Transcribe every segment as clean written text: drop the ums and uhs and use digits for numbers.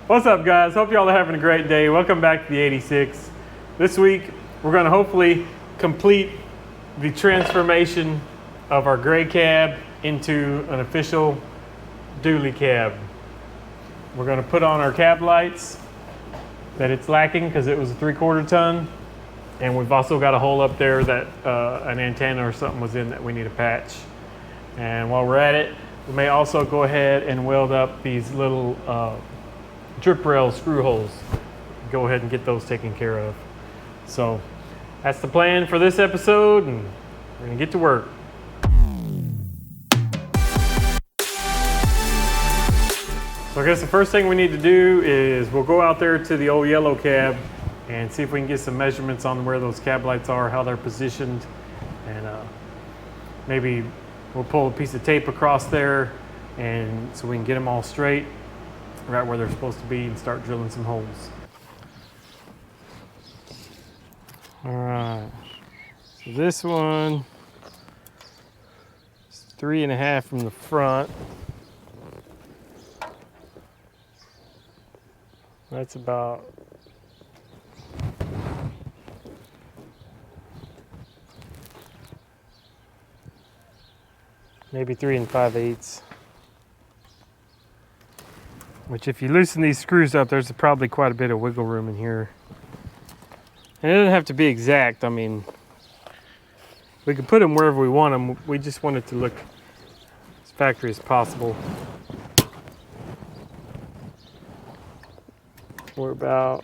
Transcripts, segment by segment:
What's up, guys? Hope y'all are having a great day. Welcome back to the 86. This week, we're going to hopefully complete the transformation of our gray cab into an official dually cab. We're going to put on our cab lights that it's lacking because it was a 3/4 ton. And we've also got a hole up there that an antenna or something was in that we need to patch. And while we're at it, we may also go ahead and weld up these little drip rail screw holes. Go ahead and get those taken care of. So that's the plan for this episode, and we're gonna get to work. So I guess the first thing we need to do is we'll go out there to the old yellow cab and see if we can get some measurements on where those cab lights are, how they're positioned, and maybe we'll pull a piece of tape across there and so we can get them all straight, right where they're supposed to be, and start drilling some holes. All right, so this one is 3.5 from the front. That's about maybe 3 5/8. Which, if you loosen these screws up, there's probably quite a bit of wiggle room in here. And it doesn't have to be exact. I mean, we can put them wherever we want them. We just want it to look as factory as possible. We're about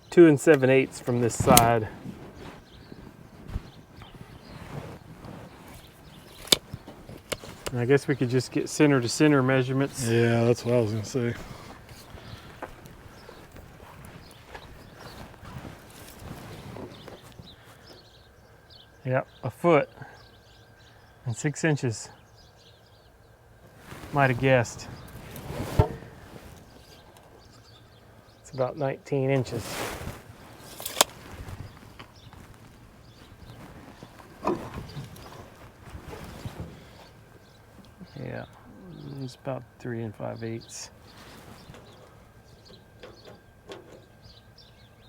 2 7/8 from this side. I guess we could just get center to center measurements. Yeah, that's what I was gonna say. Yep, 1 foot and 6 inches. Might have guessed. It's about 19 inches. Yeah, it's about 3 5/8.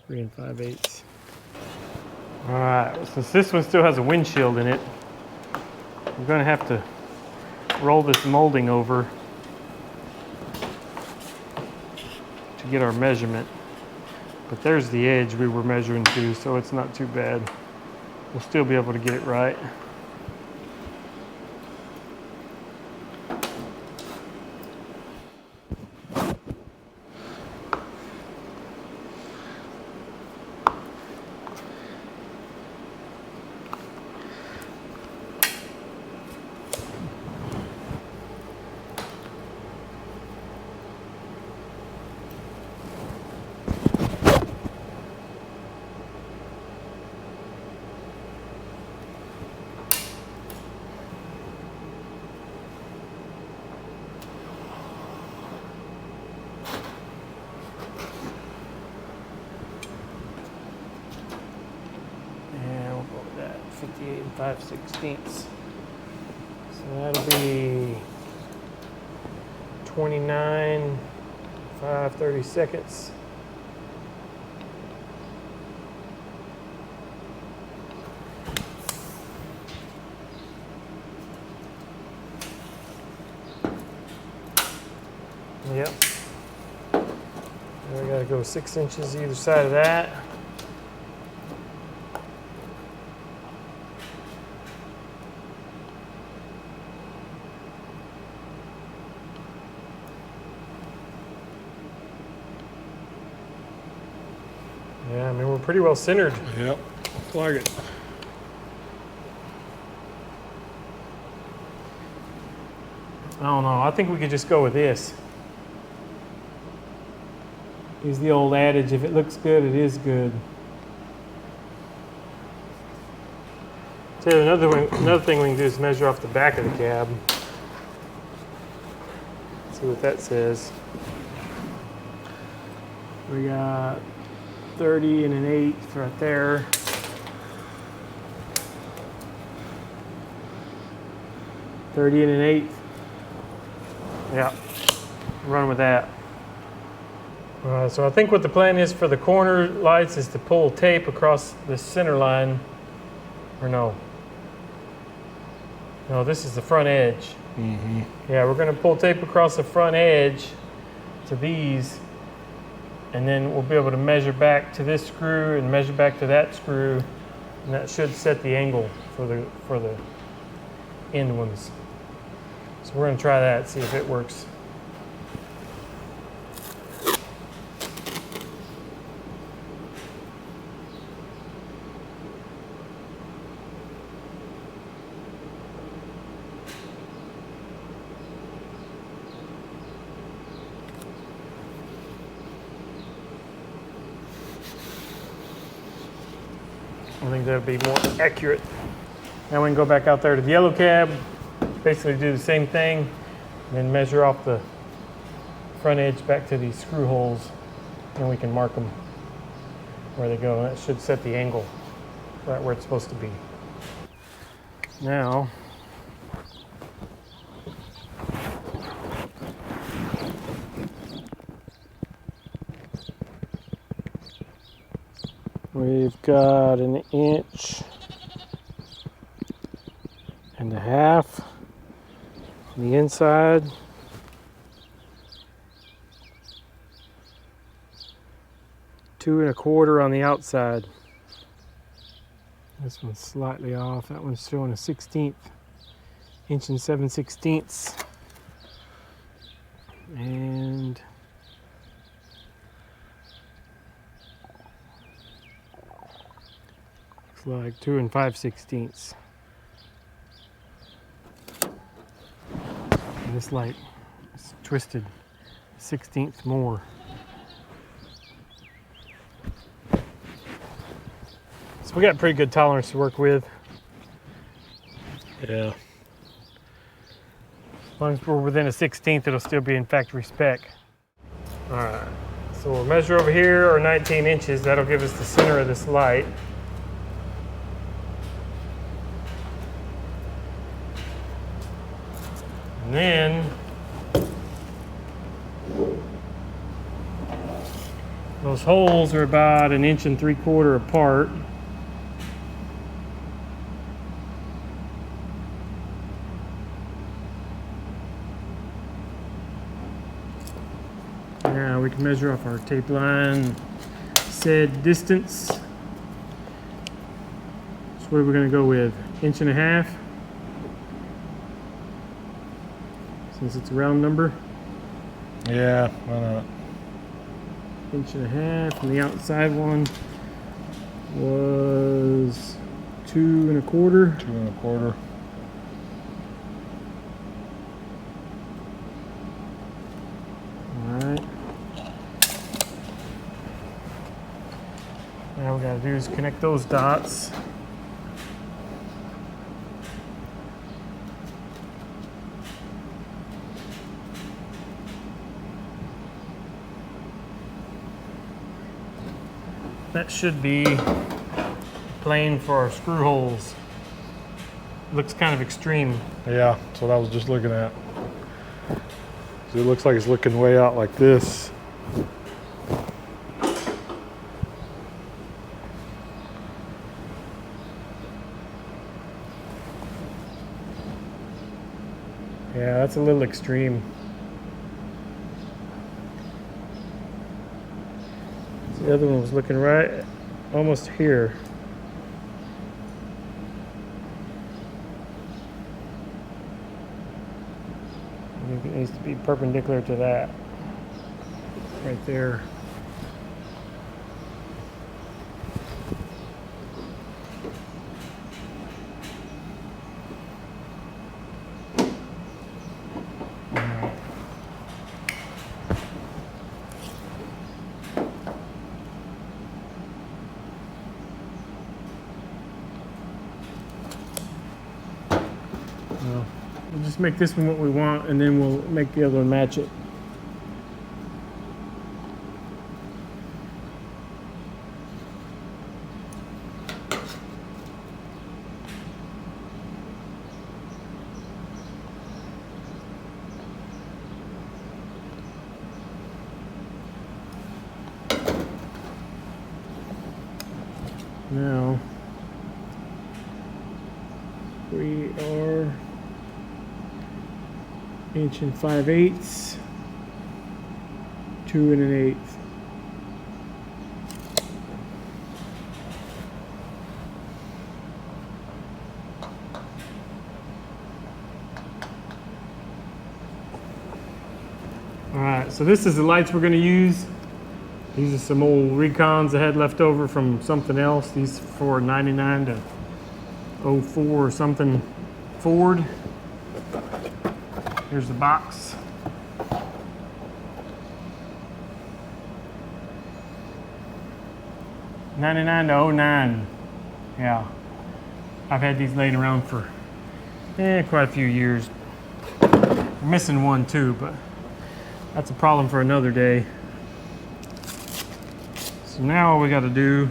3 5/8. All right, since this one still has a windshield in it, we're gonna have to roll this molding over to get our measurement. But there's the edge we were measuring to, so it's not too bad. We'll still be able to get it right. And we'll go with that 58 5/16. So that'll be 29 5/32. Yep. And we gotta go 6 inches either side of that. Yeah, I mean, we're pretty well centered. Yep, looks like it. I don't know. I think we could just go with this. Use the old adage, if it looks good, it is good. So another thing we can do is measure off the back of the cab. See what that says. We got 30 and an 1/8 right there. 30 and an 1/8. Yeah. run with that. So I think what the plan is for the corner lights is to pull tape across the center line, or no, this is the front edge. Mm-hmm. Yeah, we're gonna pull tape across the front edge to these, and then we'll be able to measure back to this screw and measure back to that screw, and that should set the angle for the end ones. So we're gonna try that, see if it works. I think that would be more accurate. Now we can go back out there to the yellow cab, basically do the same thing, and then measure off the front edge back to these screw holes, and we can mark them where they go. And that should set the angle right where it's supposed to be. Now, we've got 1.5 inches on the inside. Two 2.25 on the outside. This one's slightly off. That one's showing a 1/16 inch and 7/16. And looks like 2 5/16. And this light is twisted 1/16 more. So we got pretty good tolerance to work with. Yeah. As long as we're within a 1/16, it'll still be in factory spec. All right, so we'll measure over here, or 19 inches. That'll give us the center of this light. And then those holes are about 1.75 inches apart. Now we can measure off our tape line said distance. So what are we going to go with? 1.5 inches? Since it's a round number. Yeah, why not? 1.5 inches, and the outside one was 2.25. 2.25. All right. Now we got to do is connect those dots. That should be plain for our screw holes. Looks kind of extreme. Yeah, that's what I was just looking at. So it looks like it's looking way out like this. Yeah, that's a little extreme. The other one was looking right almost here. I think it needs to be perpendicular to that. Right there. We'll just make this one what we want, and then we'll make the other one match it. Now we are 1 5/8, 2 1/8. Alright, so this is the lights we're going to use. These are some old Recons I had left over from something else. These for 99 to 04 or something Ford. Here's the box. '99 to 09. Yeah. I've had these laying around for quite a few years. I'm missing one too, but that's a problem for another day. So now all we got to do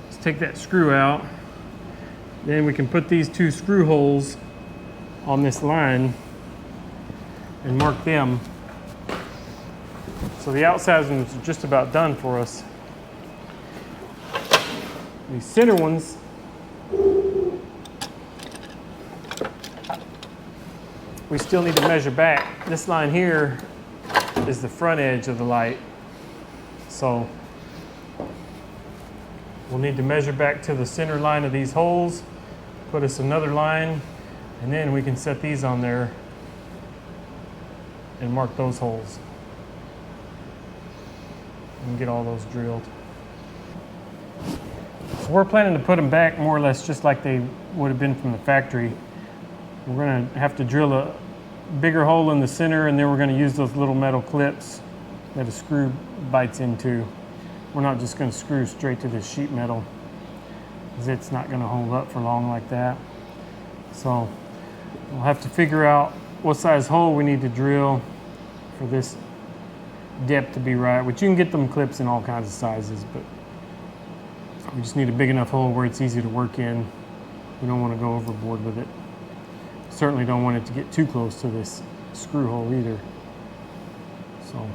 is take that screw out. Then we can put these 2 screw holes on this line and mark them. So the outside ones are just about done for us. These center ones, we still need to measure back. This line here is the front edge of the light. So we'll need to measure back to the center line of these holes, put us another line, and then we can set these on there and mark those holes and get all those drilled. So we're planning to put them back more or less just like they would have been from the factory. We're going to have to drill a bigger hole in the center, and then we're going to use those little metal clips that a screw bites into. We're not just going to screw straight to this sheet metal, because it's not going to hold up for long like that. So we'll have to figure out what size hole we need to drill for this depth to be right, which you can get them clips in all kinds of sizes, but we just need a big enough hole where it's easy to work in. We don't want to go overboard with it. Certainly don't want it to get too close to this screw hole either. So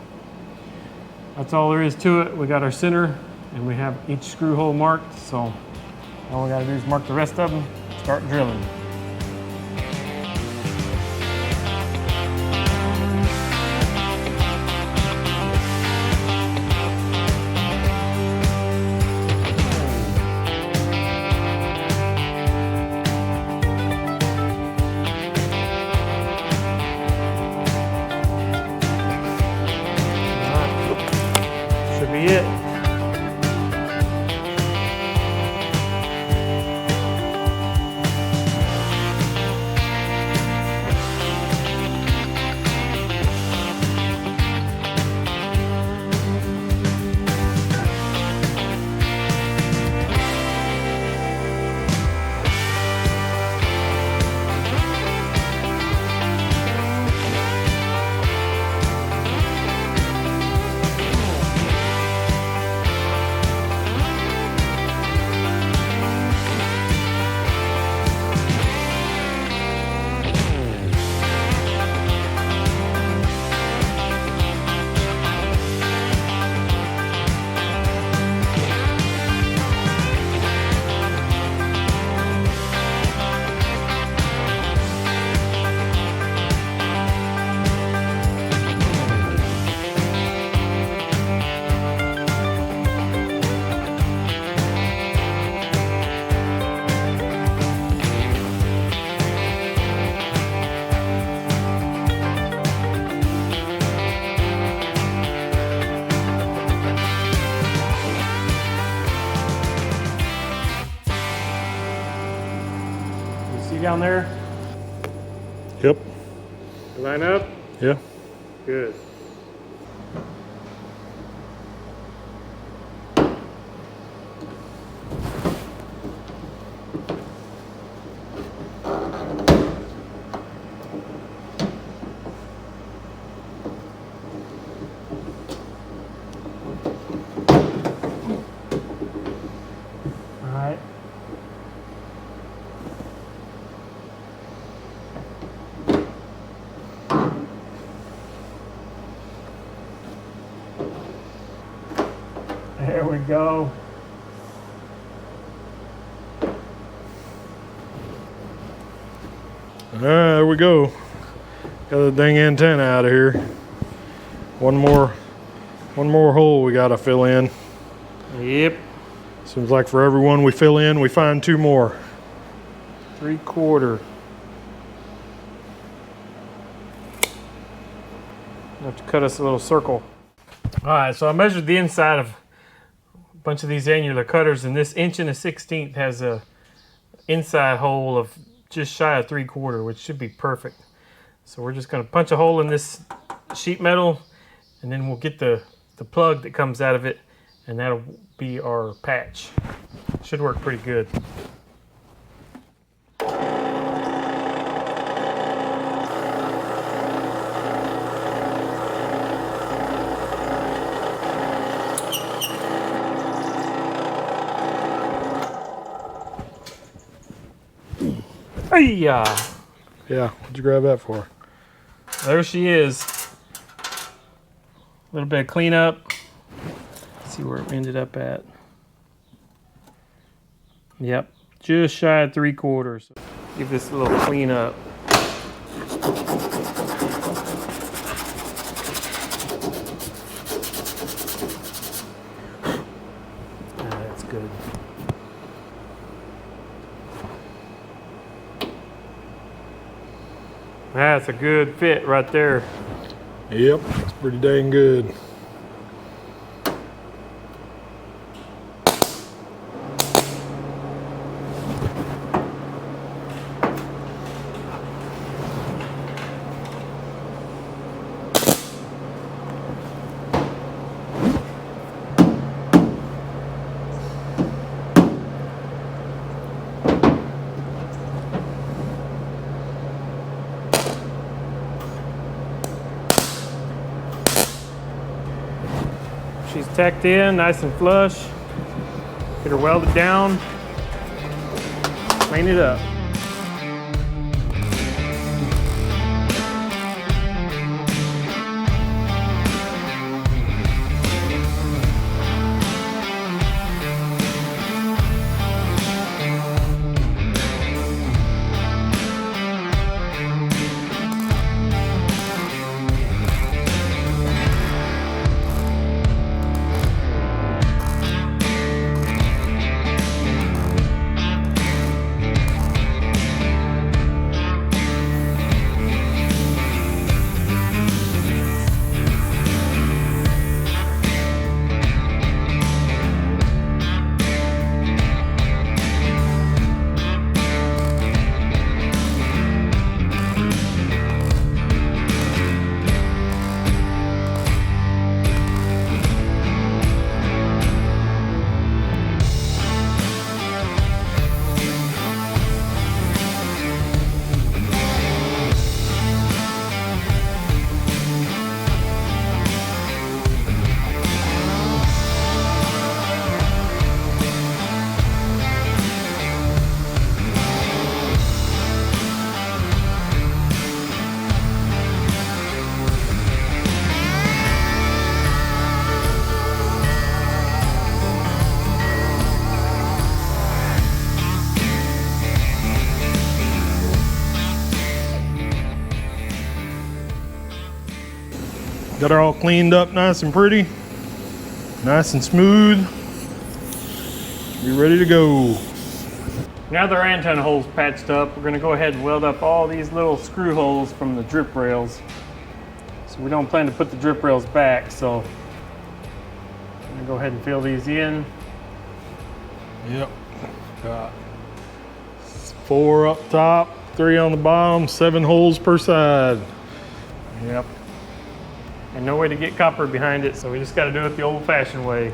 that's all there is to it. We got our center and we have each screw hole marked. So all we got to do is mark the rest of them, start drilling. Be it. Down there? Yep. Line up? Yeah. Good. All right. There we go. There we go. Got the dang antenna out of here. One more hole we gotta fill in. Yep. Seems like for every one we fill in, we find 2 more. 3/4. Have to cut us a little circle. All right, so I measured the inside of a bunch of these annular cutters, and this 1 1/16 has a inside hole of just shy of 3/4, which should be perfect. So we're just gonna punch a hole in this sheet metal, and then we'll get the plug that comes out of it, and that'll be our patch. Should work pretty good. Hey-ya! Yeah, what'd you grab that for? There she is. A little bit of cleanup. Let's see where it ended up at. Yep, just shy of 3/4. Give this a little cleanup. That's good. That's a good fit right there. Yep, it's pretty dang good. She's tacked in, nice and flush. Get her welded down. Clean it up. Got her all cleaned up nice and pretty, nice and smooth. Be ready to go. Now that our antenna hole's patched up, we're gonna go ahead and weld up all these little screw holes from the drip rails. So we don't plan to put the drip rails back, so I'm gonna go ahead and fill these in. Yep. Got 4 up top, 3 on the bottom, 7 holes per side. Yep. And no way to get copper behind it, so we just gotta do it the old-fashioned way.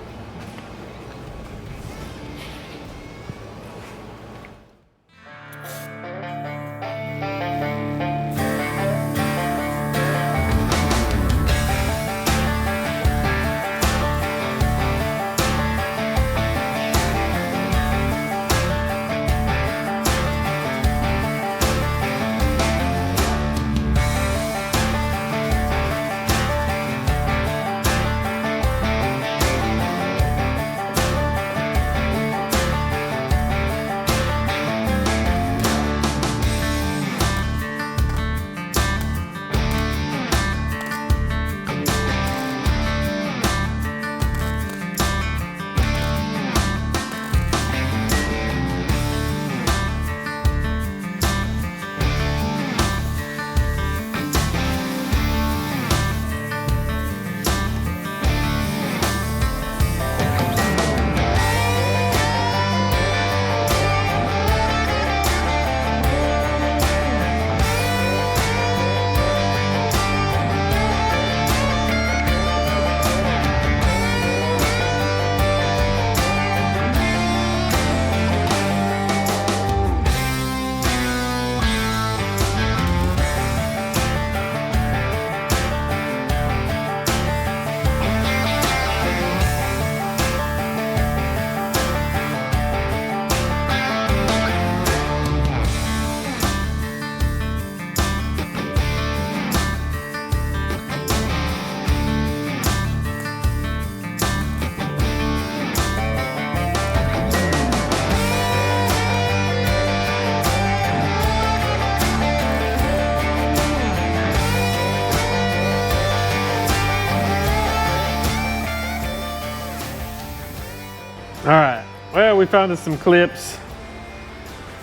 we found us some clips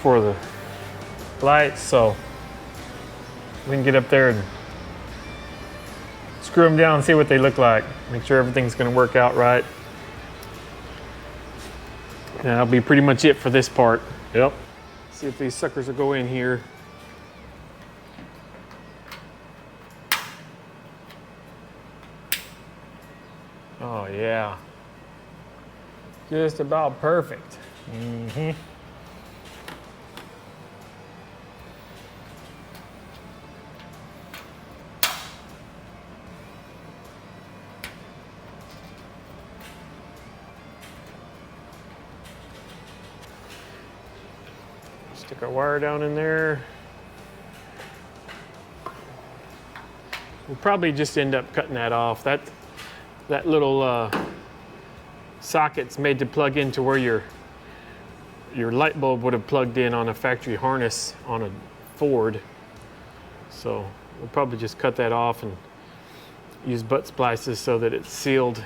for the lights, so we can get up there and screw them down and see what they look like. Make sure everything's going to work out right. And that'll be pretty much it for this part. Yep. See if these suckers will go in here. Oh yeah. Just about perfect. Mm-hmm. Stick our wire down in there. We'll probably just end up cutting that off. That little socket's made to plug into where your light bulb would have plugged in on a factory harness on a Ford. So we'll probably just cut that off and use butt splices so that it's sealed.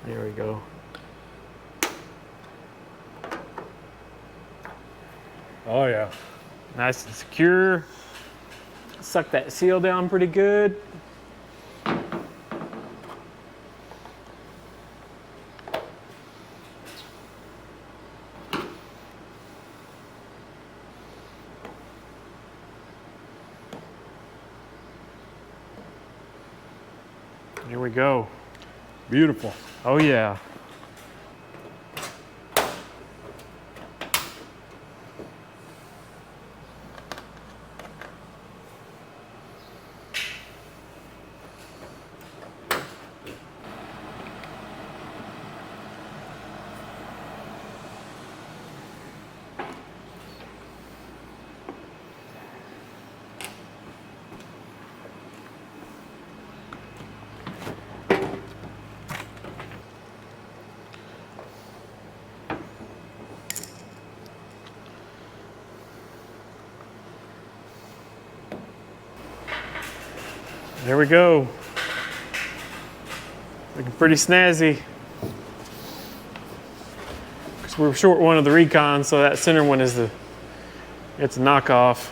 There we go. Oh yeah. Nice and secure. Suck that seal down pretty good. Here we go. Beautiful. Oh yeah. There we go. Looking pretty snazzy. Because we were short one of the Recon, so that center one is it's a knockoff.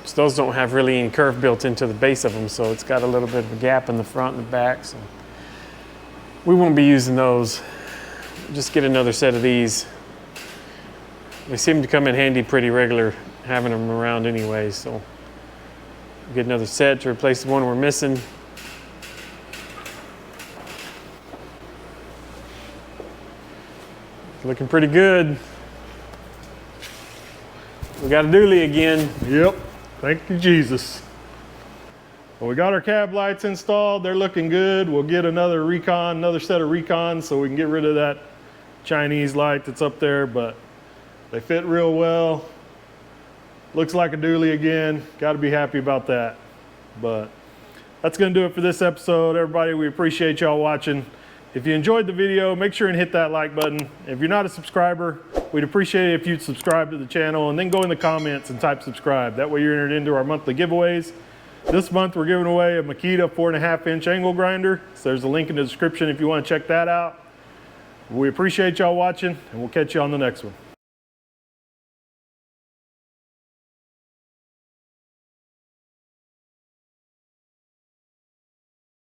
So those don't have really any curve built into the base of them, so it's got a little bit of a gap in the front and the back. So we won't be using those. Just get another set of these. They seem to come in handy pretty regular, having them around anyway, so. Get another set to replace the one we're missing. Looking pretty good. We got a dually again. Yep. Thank you, Jesus. Well, we got our cab lights installed. They're looking good. We'll get another set of Recons so we can get rid of that Chinese light that's up there, but they fit real well. Looks like a dually again. Got to be happy about that. But that's going to do it for this episode. Everybody, we appreciate y'all watching. If you enjoyed the video, make sure and hit that like button. If you're not a subscriber, we'd appreciate it if you'd subscribe to the channel and then go in the comments and type subscribe. That way you're entered into our monthly giveaways. This month we're giving away a Makita 4.5-inch angle grinder. So there's a link in the description if you want to check that out. We appreciate y'all watching, and we'll catch you on the next one.